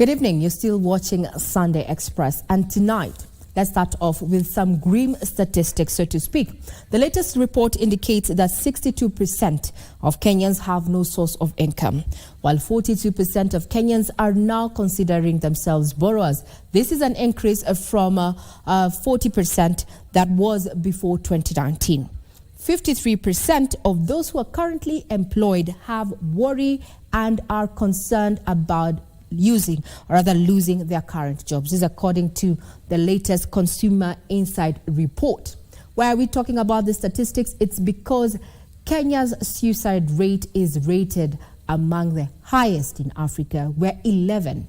Good evening. You're still watching Sunday Express, and tonight, let's start off with some grim statistics, so to speak. The latest report indicates that 62% of Kenyans have no source of income, while 42% of Kenyans are now considering themselves borrowers. This is an increase from 40% that was before 2019. 53% of those who are currently employed have worry and are concerned about losing their current jobs. This is according to the latest Consumer Insight report. Why are we talking about the statistics? It's because Kenya's suicide rate is rated among the highest in Africa, where 11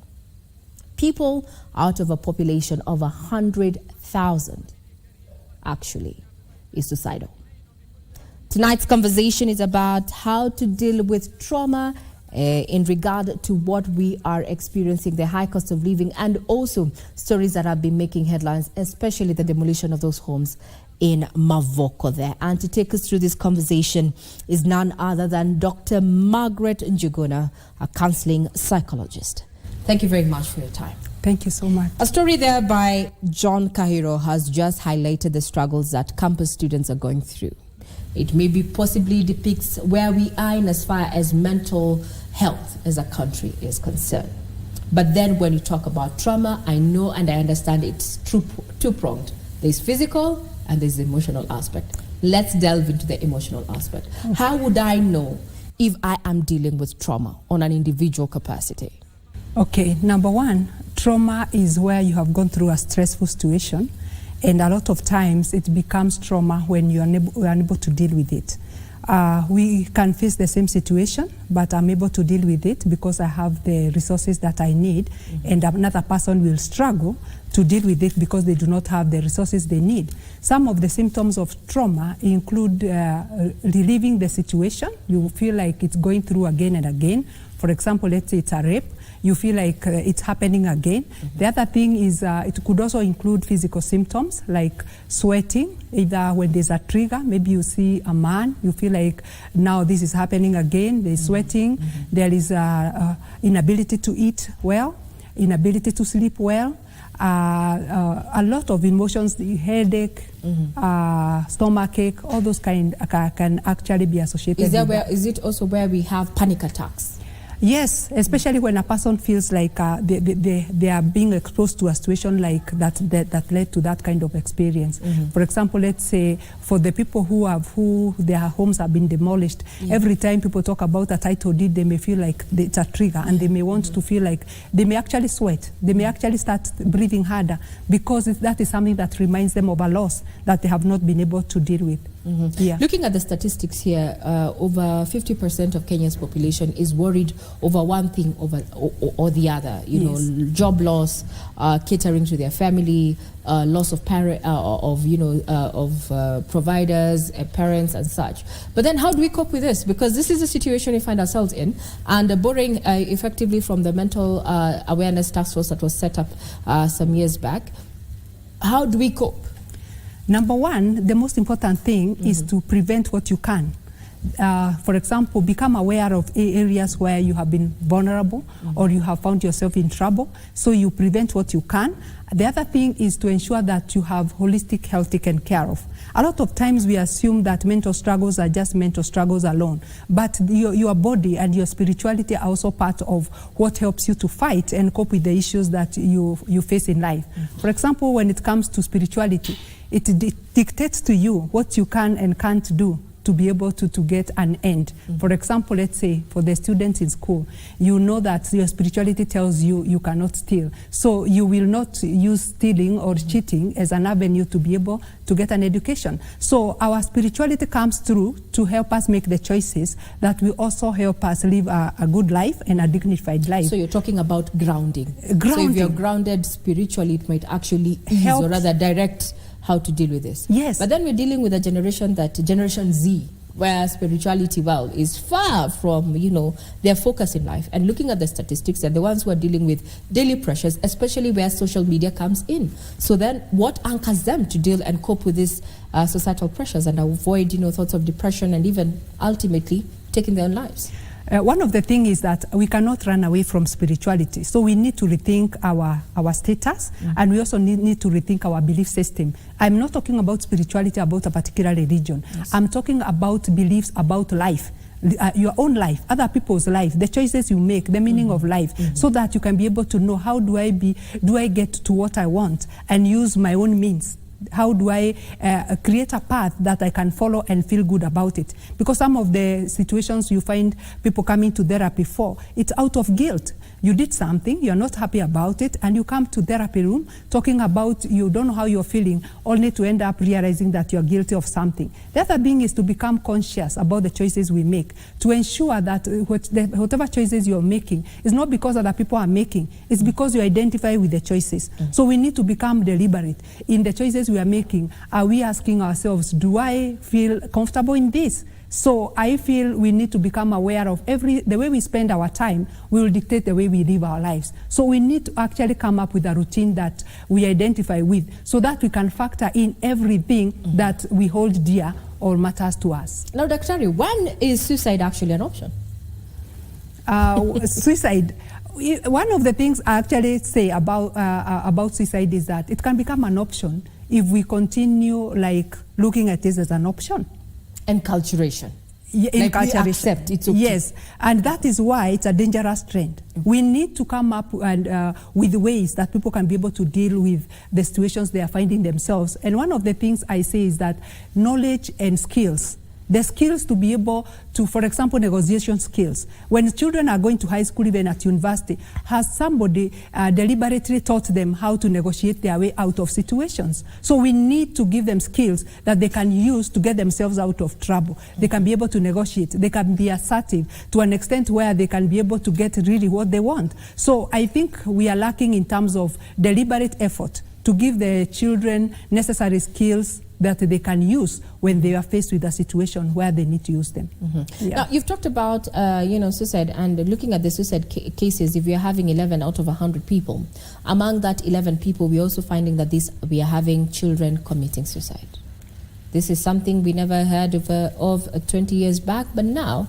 people out of a population of 100,000 actually is suicidal. Tonight's conversation is about how to deal with trauma in regard to what we are experiencing, the high cost of living, and also stories that have been making headlines, especially the demolition of those homes in Mavoko there. And to take us through this conversation is none other than Dr. Margaret Njuguna, a counseling psychologist. Thank you very much for your time. Thank you so much. A story there by John Kahiro has just highlighted the struggles that campus students are going through. It maybe possibly depicts where we are in as far as mental health as a country is concerned. But then when you talk about trauma, I know and I understand it's two-pronged. There's physical and there's the emotional aspect. Let's delve into the emotional aspect. Okay. How would I know if I am dealing with trauma on an individual capacity? Okay, number one, trauma is where you have gone through a stressful situation, and a lot of times it becomes trauma when you are unable to deal with it. We can face the same situation, but I'm able to deal with it because I have the resources that I need, and another person will struggle to deal with it because they do not have the resources they need. Some of the symptoms of trauma include reliving the situation. You feel like it's going through again and again. For example, let's say it's a rape. You feel like it's happening again. The other thing is it could also include physical symptoms like sweating, either when there's a trigger, maybe you see a man, you feel like now this is happening again, there's sweating, there is inability to eat well, inability to sleep well, a lot of emotions, headache, stomachache, all those kind can actually be associated with that. Is it also where we have panic attacks? Yes, especially when a person feels like they are being exposed to a situation like that led to that kind of experience. For example, let's say for the people who their homes have been demolished, every time people talk about a title deed, they may feel like it's a trigger, and they may want to feel like they may actually sweat. They may actually start breathing harder because that is something that reminds them of a loss that they have not been able to deal with. Yeah. Looking at the statistics here, over 50% of Kenya's population is worried over one thing or the other. You know, job loss, catering to their family, loss of providers, parents, and such. But then, how do we cope with this? Because this is the situation we find ourselves in, and borrowing effectively from the mental awareness task force that was set up some years back. How do we cope? Number one, the most important thing is to prevent what you can. For example, become aware of areas where you have been vulnerable or you have found yourself in trouble, so you prevent what you can. The other thing is to ensure that you have holistic health taken care of. A lot of times we assume that mental struggles are just mental struggles alone, but your body and your spirituality are also part of what helps you to fight and cope with the issues that you face in life. For example, when it comes to spirituality, it dictates to you what you can and can't do to be able to get an end. For example, let's say for the students in school, you know that your spirituality tells you you cannot steal. So you will not use stealing or cheating as an avenue to be able to get an education. So our spirituality comes through to help us make the choices that will also help us live a good life and a dignified life. So you're talking about grounding. Grounding. So if you're grounded spiritually, it might actually ease or rather direct how to deal with this. Yes. But then we're dealing with a generation Generation Z, where spirituality, is far from, their focus in life. And looking at the statistics, they're the ones who are dealing with daily pressures, especially where social media comes in. So then what anchors them to deal and cope with these societal pressures and avoid, thoughts of depression and even ultimately taking their own lives? One of the things is that we cannot run away from spirituality. So we need to rethink our status, and we also need to rethink our belief system. I'm not talking about spirituality about a particular religion. Yes. I'm talking about beliefs about life. Your own life, other people's life, the choices you make, the meaning of life, so that you can be able to know, how do I get to what I want and use my own means? How do I create a path that I can follow and feel good about it? Because some of the situations you find people coming to therapy for, it's out of guilt. You did something, you're not happy about it, and you come to therapy room talking about you don't know how you're feeling, only to end up realizing that you're guilty of something. The other thing is to become conscious about the choices we make, to ensure that whatever choices you're making is not because other people are making, it's because you identify with the choices. So we need to become deliberate in the choices we are making. Are we asking ourselves, do I feel comfortable in this? So I feel we need to become aware of the way we spend our time will dictate the way we live our lives. So we need to actually come up with a routine that we identify with, so that we can factor in everything that we hold dear or matters to us. Now, Daktari, when is suicide actually an option? Suicide. One of the things I actually say about suicide is that it can become an option if we continue looking at this as an option. Enculturation. Like we accept it's okay. Yes, and that is why it's a dangerous trend. We need to come up with ways that people can be able to deal with the situations they are finding themselves. And one of the things I say is that knowledge and skills, the skills to be able to, for example, negotiation skills. When children are going to high school, even at university, has somebody deliberately taught them how to negotiate their way out of situations? So we need to give them skills that they can use to get themselves out of trouble. They can be able to negotiate. They can be assertive to an extent where they can be able to get really what they want. So I think we are lacking in terms of deliberate effort to give the children necessary skills that they can use when they are faced with a situation where they need to use them. Yeah. Now, you've talked about suicide, and looking at the suicide cases, if we are having 11 out of 100 people, among that 11 people, we're also finding that we are having children committing suicide. This is something we never heard of 20 years back, but now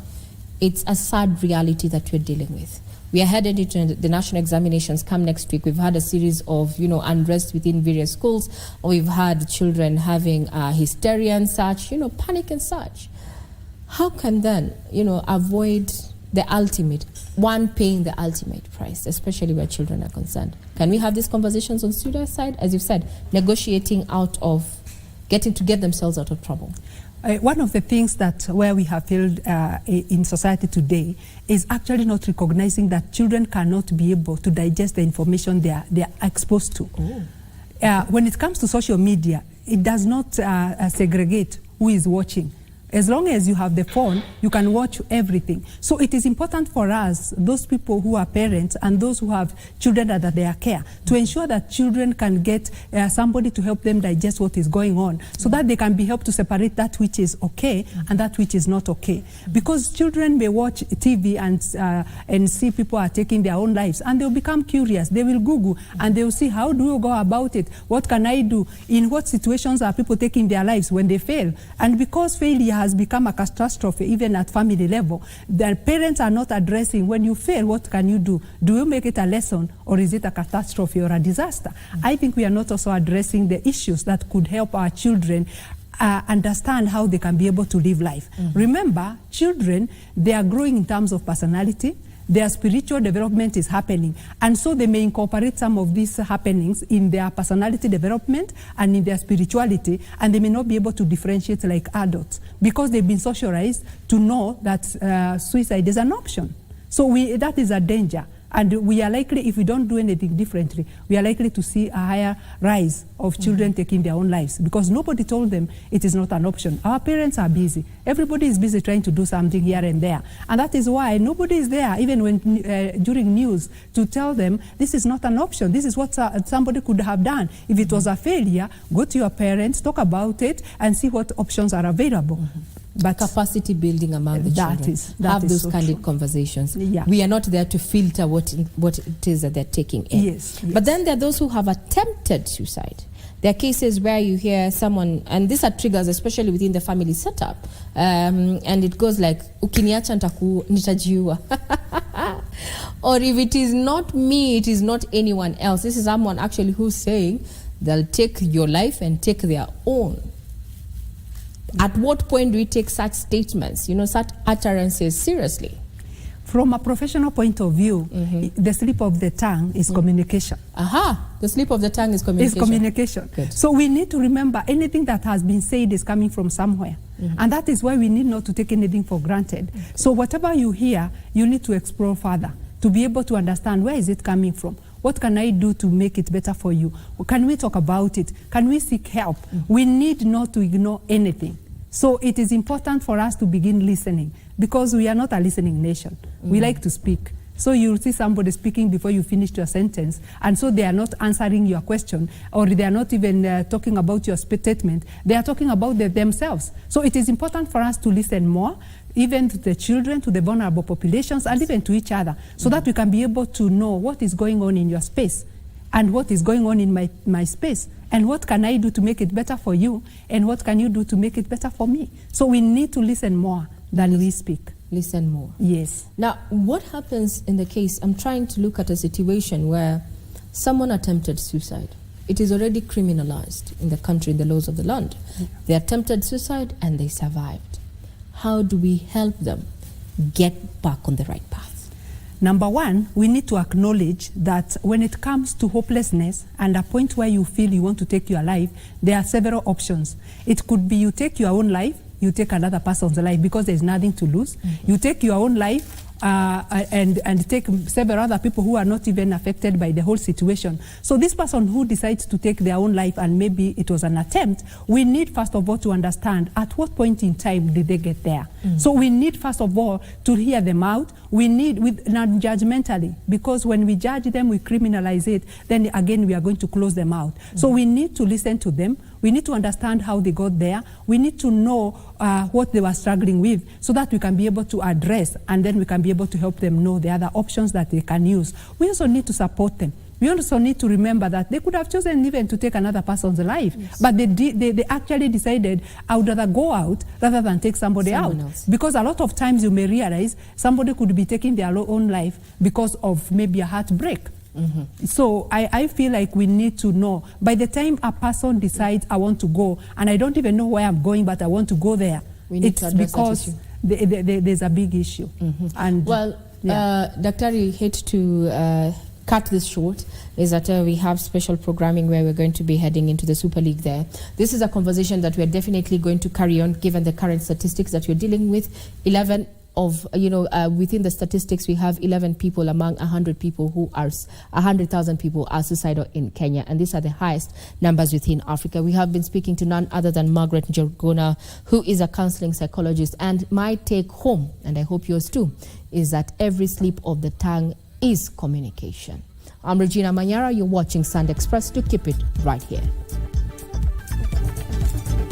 it's a sad reality that we're dealing with. We are headed into the national examinations come next week. We've had a series of, unrest within various schools. We've had children having hysteria and such, panic and such. How can then, avoid the ultimate, paying the ultimate price, especially where children are concerned? Can we have these conversations on suicide, as you've said, negotiating getting to get themselves out of trouble? One of the things where we have failed in society today is actually not recognizing that children cannot be able to digest the information they are exposed to. When it comes to social media, it does not segregate who is watching. As long as you have the phone, you can watch everything. So it is important for us, those people who are parents and those who have children under their care, to ensure that children can get somebody to help them digest what is going on, so that they can be helped to separate that which is okay and that which is not okay. Because children may watch TV and see people are taking their own lives, and they'll become curious. They will Google and they'll see, how do you go about it? What can I do? In what situations are people taking their lives when they fail? And because failure has become a catastrophe even at family level, the parents are not addressing, when you fail, what can you do? Do you make it a lesson, or is it a catastrophe or a disaster? I think we are not also addressing the issues that could help our children understand how they can be able to live life. Remember, children, they are growing in terms of personality. Their spiritual development is happening, and so they may incorporate some of these happenings in their personality development and in their spirituality, and they may not be able to differentiate like adults because they've been socialized to know that suicide is an option. So that is a danger. And we are likely, if we don't do anything differently, we are likely to see a higher rise of children taking their own lives, because nobody told them it is not an option. Our parents are busy. Everybody is busy trying to do something here and there. And that is why nobody is there, even when during news, to tell them this is not an option. This is what somebody could have done. If it was a failure, go to your parents, talk about it, and see what options are available. But capacity building among the children. Have those candid conversations. Yeah. We are not there to filter what it is that they're taking in. Yes. But then there are those who have attempted suicide. There are cases where you hear someone, and these are triggers, especially within the family setup, and it goes like, ukiniacha nitajiua. Or if it is not me, it is not anyone else. This is someone actually who's saying they'll take your life and take their own. At what point do we take such statements, such utterances seriously? From a professional point of view, the slip of the tongue is communication. The slip of the tongue is communication. Is communication. Good. So we need to remember anything that has been said is coming from somewhere. And that is why we need not to take anything for granted. So whatever you hear, you need to explore further to be able to understand where is it coming from. What can I do to make it better for you? Can we talk about it? Can we seek help? We need not to ignore anything. So it is important for us to begin listening, because we are not a listening nation. We like to speak. So you'll see somebody speaking before you finish your sentence, and so they are not answering your question, or they are not even talking about your statement. They are talking about themselves. So it is important for us to listen more, even to the children, to the vulnerable populations, and even to each other, so that we can be able to know what is going on in your space, and what is going on in my space, and what can I do to make it better for you, and what can you do to make it better for me. So we need to listen more than we speak. Listen more. Yes. Now, what happens in the case? I'm trying to look at a situation where someone attempted suicide. It is already criminalized in the country, in the laws of the land. They attempted suicide and they survived. How do we help them get back on the right path? Number one, we need to acknowledge that when it comes to hopelessness and a point where you feel you want to take your life, there are several options. It could be you take your own life, you take another person's life because there's nothing to lose. You take your own life and take several other people who are not even affected by the whole situation. So this person who decides to take their own life, and maybe it was an attempt, we need first of all to understand at what point in time did they get there. So we need first of all to hear them out. We need, non-judgmentally, because when we judge them, we criminalize it, then again we are going to close them out. So we need to listen to them. We need to understand how they got there. We need to know what they were struggling with, so that we can be able to address, and then we can be able to help them know the other options that they can use. We also need to support them. We also need to remember that they could have chosen even to take another person's life, but they actually decided, I would rather go out rather than take somebody out. Because a lot of times you may realize somebody could be taking their own life because of maybe a heartbreak. So I feel like we need to know, by the time a person decides, I want to go, and I don't even know where I'm going, but I want to go there, it's because there's a big issue. And well, Daktari, hate to cut this short, is that we have special programming where we're going to be heading into the Super League there. This is a conversation that we're definitely going to carry on, given the current statistics that we're dealing with. 11 of, within the statistics, we have 11 people among 100 people who are, 100,000 people are suicidal in Kenya. And these are the highest numbers within Africa. We have been speaking to none other than Margaret Njuguna, who is a counseling psychologist. And my take home, and I hope yours too, is that every slip of the tongue is communication. I'm Regina Manyara. You're watching Sunday Express. To keep it right here.